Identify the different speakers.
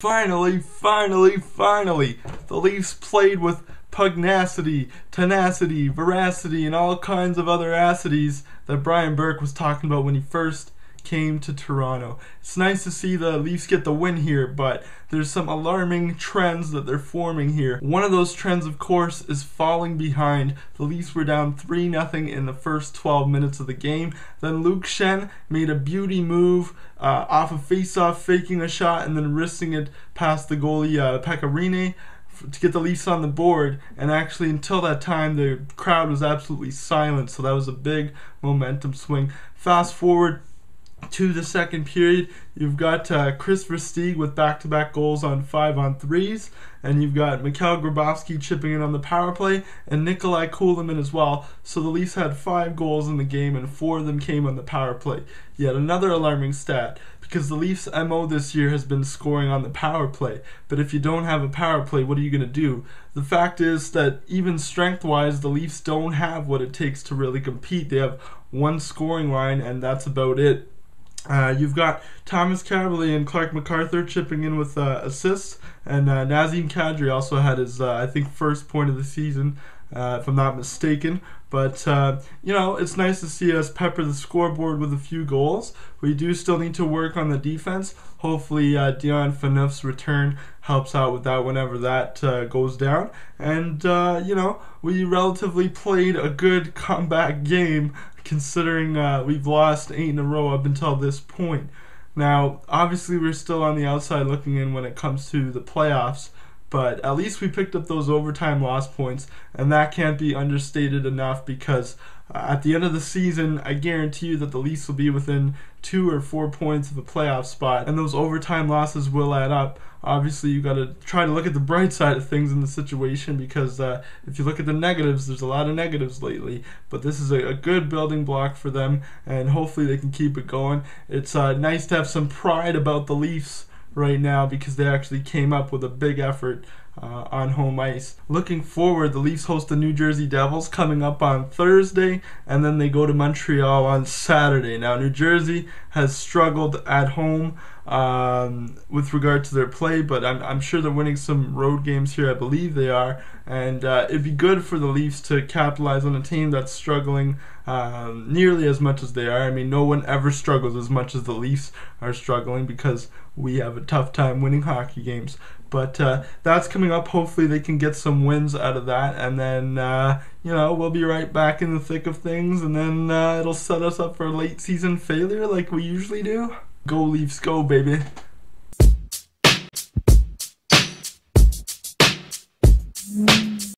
Speaker 1: Finally, the Leafs played with pugnacity, tenacity, veracity, and all kinds of other acidities that Brian Burke was talking about when he first came to Toronto. It's nice to see the Leafs get the win here, but there's some alarming trends that they're forming here. One of those trends, of course, is falling behind. The Leafs were down 3-0 in the first 12 minutes of the game. Then Luke Schenn made a beauty move off a face-off, faking a shot and then wristing it past the goalie Pecorine to get the Leafs on the board. And actually, until that time, the crowd was absolutely silent, so that was a big momentum swing. Fast forward to the second period, you've got Chris Versteeg with back-to-back goals on 5-on-3s, and you've got Mikhail Grabovski chipping in on the power play, and Nikolai Kulemin as well. So the Leafs had 5 goals in the game, and 4 of them came on the power play. Yet another alarming stat, because the Leafs' MO this year has been scoring on the power play. But if you don't have a power play, what are you going to do? The fact is that even strength-wise, the Leafs don't have what it takes to really compete. They have one scoring line, and that's about it. You've got Thomas Cavalier and Clark MacArthur chipping in with assists, and Nazem Kadri also had his, I think, first point of the season, if I'm not mistaken. But, you know, it's nice to see us pepper the scoreboard with a few goals. We do still need to work on the defense. Hopefully, Dion Phaneuf's return helps out with that whenever that goes down. And, you know, we relatively played a good comeback game considering we've lost 8 in a row up until this point. Now, obviously, we're still on the outside looking in when it comes to the playoffs, but at least we picked up those overtime loss points, and that can't be understated enough because at the end of the season, I guarantee you that the Leafs will be within 2 or 4 points of a playoff spot, and those overtime losses will add up. Obviously, you got to try to look at the bright side of things in the situation because if you look at the negatives, there's a lot of negatives lately. But this is a good building block for them, and hopefully they can keep it going. It's nice to have some pride about the Leafs right now because they actually came up with a big effort on home ice. Looking forward, the Leafs host the New Jersey Devils coming up on Thursday, and then they go to Montreal on Saturday. Now, New Jersey has struggled at home with regard to their play, but I'm sure they're winning some road games here. I believe they are, and it'd be good for the Leafs to capitalize on a team that's struggling nearly as much as they are. I mean, no one ever struggles as much as the Leafs are struggling because we have a tough time winning hockey games. But that's coming up. Hopefully they can get some wins out of that, and then you know, we'll be right back in the thick of things, and then it'll set us up for a late season failure like we usually do. Go Leafs, go, baby.